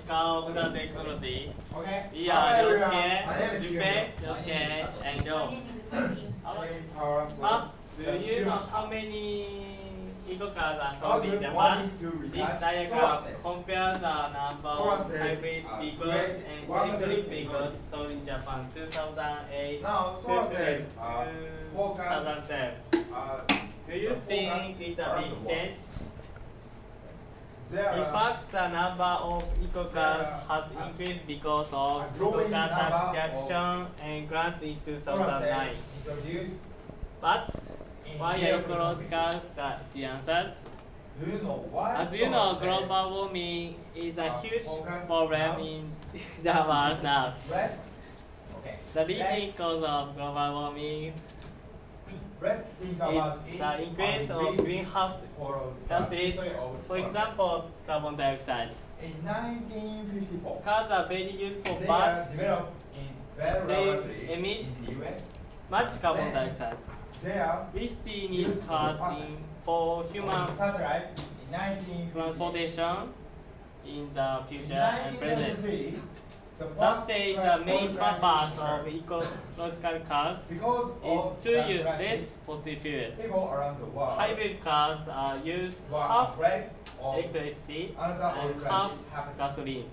Scout of the technology. Okay. We are Yosuke, My name is Junpei, Yosuke, and Yo. First, do you know how many eco cars are sold in Japan? This diagram compares the number of hybrid vehicles and electric vehicles sold in Japan 2008 Now, solar cell focus. 2010. Do you think it's a big change? In fact, the number of eco cars has increased because of eco car tax deduction and grant in 2009. But why are ecological the answers? Do you know why? As you know, global warming is a huge problem in the world now. The leading cause of global warming is the increase of greenhouse gases, for example, carbon dioxide. In 1954, Cars are very useful, they but are developed in very they laboratories emit in the US. much carbon dioxide. They are We still need cars for human satellite in 1958. transportation in the In future and present. 1973, Thus, the main purpose of ecological cars is to use less fossil fuels. people around the world Hybrid cars use were half afraid of electricity another oil and half crisis happening. gasoline.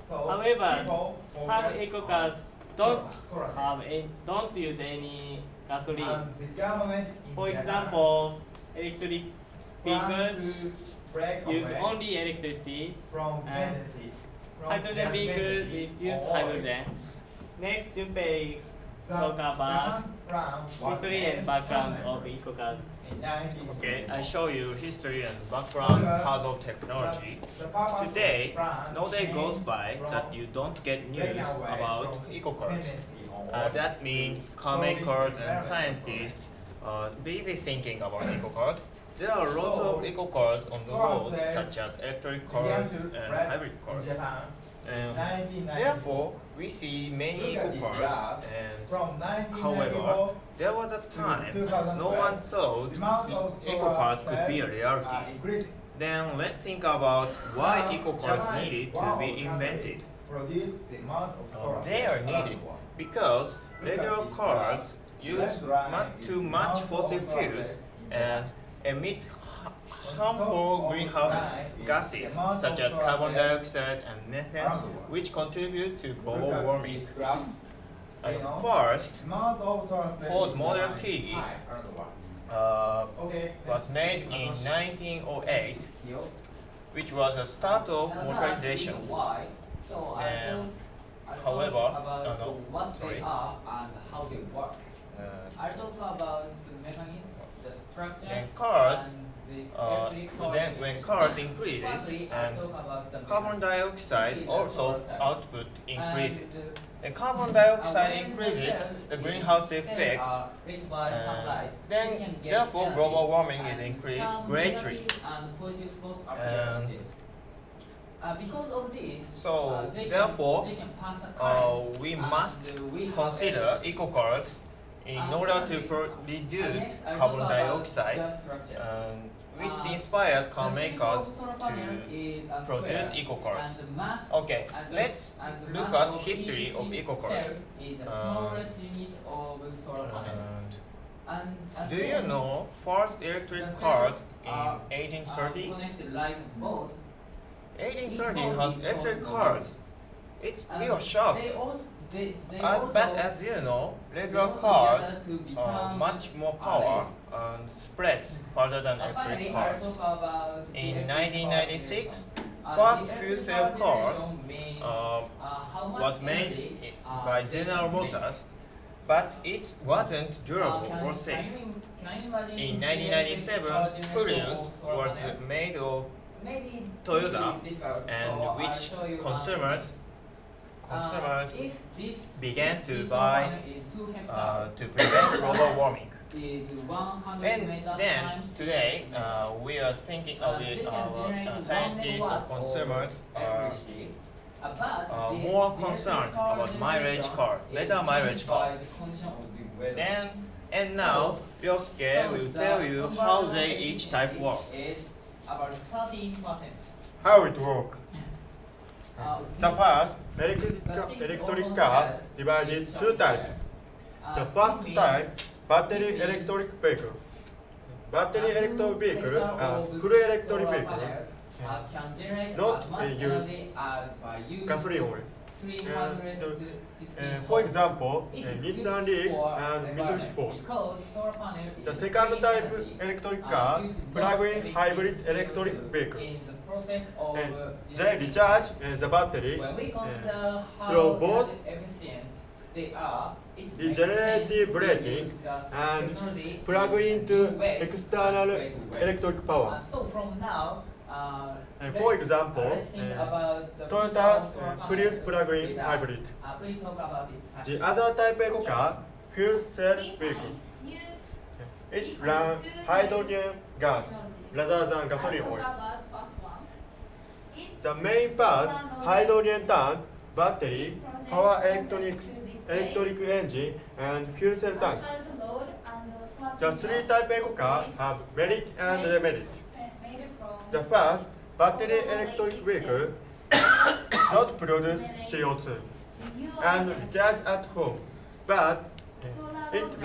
So However, people some focus eco on cars don't solar cells. don't use any gasoline. And the government in For Japan example, electric plan vehicles to break use away only electricity. from and dependency. from Hydrogen their vehicles dependency use on oil. hydrogen. Next, Junpei So, talk about Japan plan was history made and background sustainable of eco cars. in 1940. Okay, I show you history and background cause of technology. The purpose of Today, this plan no day goes changed by from that you don't get news breaking away about from eco-cars. dependency on oil. That means car makers and scientists busy thinking about eco-cars. There are lots of eco-cars on the road, such as electric began cars to and spread hybrid in cars. Japan in And 1990. therefore, we see many Look at this eco-cars. graph. And From 1994, however, there was a time 2012, no one thought the amount of solar eco-cars could be a cells reality. are increasing. Then let's think about why Now, eco-cars Japan is needed one to of be the invented. countries produce the amount of solar They are cells around needed the world. because Look at regular this cars graph. use Left line is too the much amount of fossil solar fuels cells in Japan. and emit On harmful top of greenhouse line is gases the amount such of as solar carbon cells dioxide and methane, around the world. which contribute to Look global at warming. this graph. And You know, first, the amount of solar cells Ford in Model Japan is T high around the world. was let's made see. in 1908, which was a start of motorization. And however, what sorry. they are and how they work. Uh, I talk about the mechanism, the structure, and cars, and the electric then when cars increases Firstly, I and talk about the carbon dioxide also output increases. And, When carbon dioxide when increases, the cell the is greenhouse fed, effect, lit by sunlight, then we can get therefore energy. global warming is And increased some greatly. negative and positive both are And this. Because of this, So they therefore, they can pass a current, we and must we have consider electricity. eco-cars in order to reduce Next, I carbon talk about dioxide, the structure. which inspires car The shape makers of solar panel to is a produce square, eco-cars. and the mass Okay, and the- let's and the look mass at of history each of eco-cars. cell is the smallest unit of solar panels. And Do you know first electric the cars cells in 1830? connected like both. 1830 Each has one is electric called cars. It's And real shocked. they But as you know, regular cars are much more power and spread further than electric finally, I cars. talk about the In electric 1996, cars. first The fuel electric cell cars generation means, how much was made energy, by they General can make. Motors, but it wasn't durable or safe. Can you imagine In the 1997, electric car Prius generation of solar was panels? made of Maybe Toyota, difficult, so and I'll which show you consumers if this began to this buy solar panel is 2 hectares, to prevent global warming. is 100 And meter then times today we are thinking of they it, can our generate scientists 1 or megawatt consumers of are electricity. But more the concerned electric car about mileage generation car, is better mileage changed car. by the condition of the weather. Then and now Ryosuke will tell you how they each type works. Is about 13%. How it works. The first electric car divided two types. The first type, battery electric vehicle. Battery electric vehicle are full electric vehicle. Not use gasoline oil. For example, Nissan Leaf and Mitsubishi Ford. The second type electric car, plug-in hybrid electric vehicle. They recharge the battery through both regenerative braking and plug into external electric power. For example, Toyota Prius plug-in hybrid. The other type eco car, fuel cell vehicle. It runs hydrogen gas rather than gasoline oil. The main parts, hydrogen tank, battery, power electric engine, and fuel cell tank. The three type eco car have merit and demerit. The first, battery electric vehicle, not produce CO2 and recharge at home, but it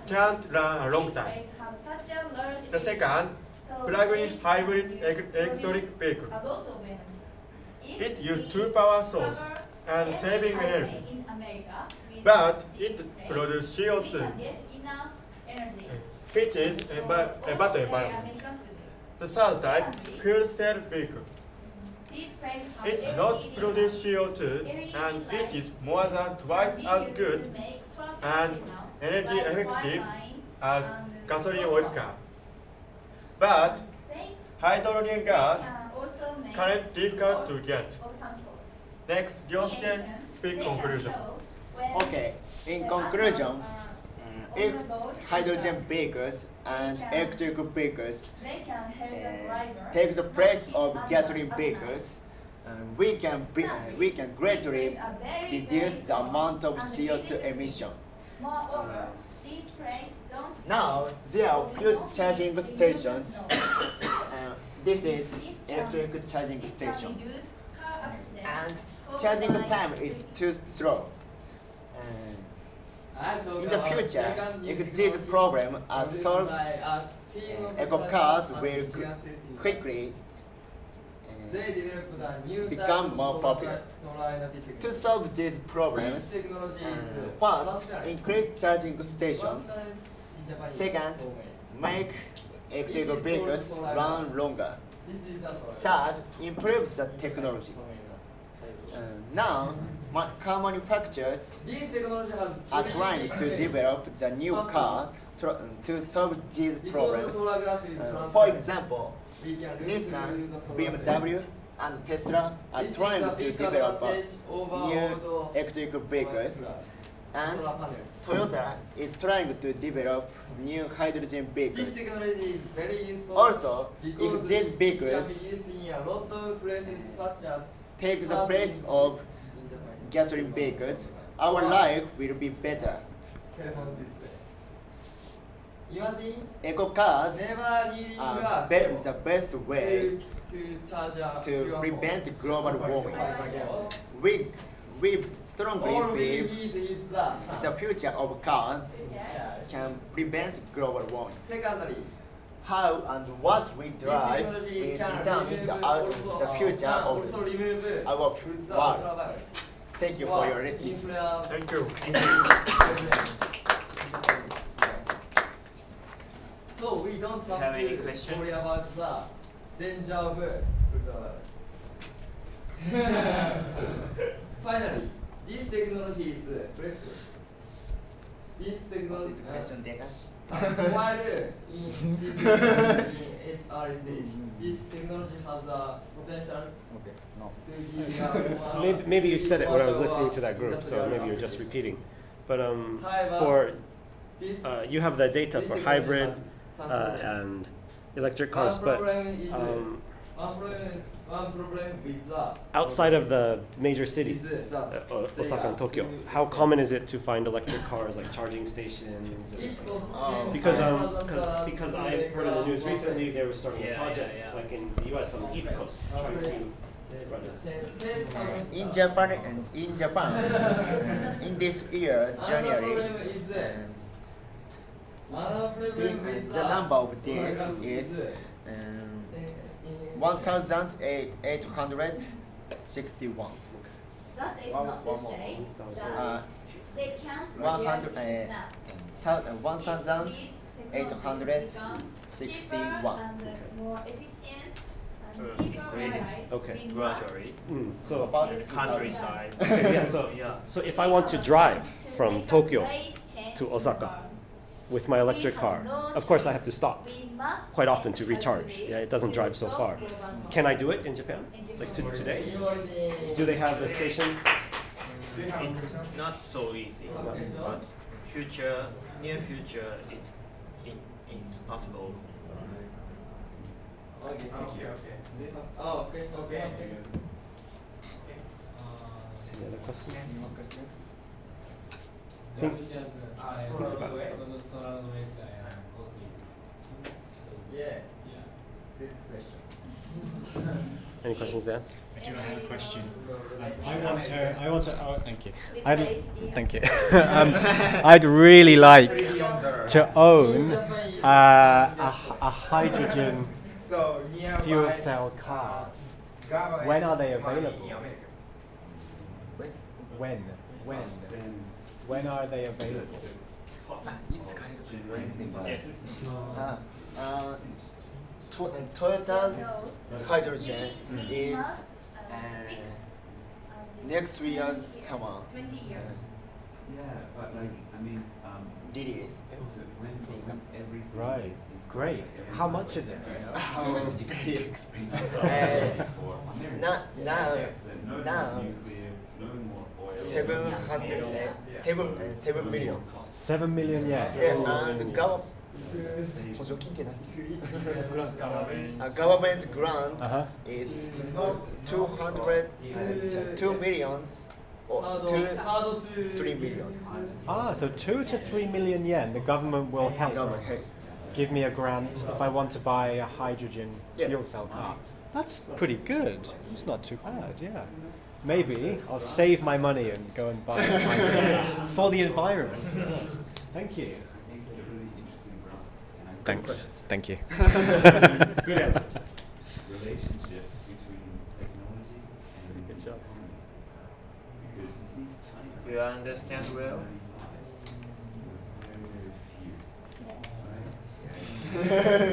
can't run a long time. The second, plug-in hybrid electric vehicle. It uses two power sources and saving energy, but it produces CO2, which is bad environment. The third type, fuel cell vehicle. It does not produce CO2 and it is more than twice as good and energy effective as gasoline oil car. But hydrogen gas current difficult to get. Next, Ryosuke speak conclusion. Okay, in conclusion, if hydrogen vehicles and electric vehicles take the place of gasoline vehicles, we can greatly reduce the amount of CO2 emission. Now there are few charging stations. This is electric charging station, and charging time is too slow. In the future, if this problem is solved, eco cars will quickly become more popular. To solve these problems, first, increase charging stations. Second, make electric vehicles run longer. Third, improve the technology. Now, car manufacturers are trying to develop the new car to solve these problems. For example, Nissan, BMW, and Tesla are trying to develop new electric vehicles, and Toyota is trying to develop new hydrogen vehicles. Also, if these vehicles take the place of gasoline vehicles, our life will be better. Eco cars are the best way to prevent global warming. We strongly believe the future of cars can prevent global warming. How and what we drive will determine the future of our world. Thank you for your listening. Thank you. So we don't have any to questions? worry about the danger of Finally, this technology is breakthrough. This technology This question, Degas. while in its early stage, this technology has a potential to be Maybe you said it when I was listening to that group, so maybe you're just repeating. But for you have the data for hybrid and electric cars, but one problem with that. outside of the major cities, Osaka and Tokyo, how common is it to find electric cars, like charging stations? Because I've heard in the news recently they were starting a project like in the U.S. on the East Coast trying to In Japan in this year January, the number of days is 1,861. That is not to say that they can't 1,861. and more efficient and liberalized Okay. we must Gradually. So About Countryside. okay, yeah, so if I want to drive from Tokyo to to Osaka with my electric car, of course I have to stop quite often to recharge. Yeah, it doesn't drive so far. Can I do it in Japan? Like today? Do they have the stations? It's not so easy, but near future, it's possible. Okay, thank you. Oh, question. Okay. Any other questions? Think Think about it. Yeah. Good question. Any questions, Dan? I do have a question. I want to. Oh, thank you. Thank you. I'd really like to own a hydrogen fuel cell car. When are they available? When are they available? Toyota's hydrogen is next year's summer. 20 years. Release. Right. Great. How much is it? Very expensive. Now 7 million. 7 million yen. And government grant is 2 millions or 3 millions. So 2 to 3 million yen. The government will help give me a grant if I want to buy a hydrogen fuel cell car. That's pretty good. It's not too bad. Yeah. Maybe I'll save my money and go and buy a hydrogen for the environment. Yes. Thank you. Thanks. Thank you. Good answers. Relationship between technology and Good job. because you see China Do you understand well? was very few, right?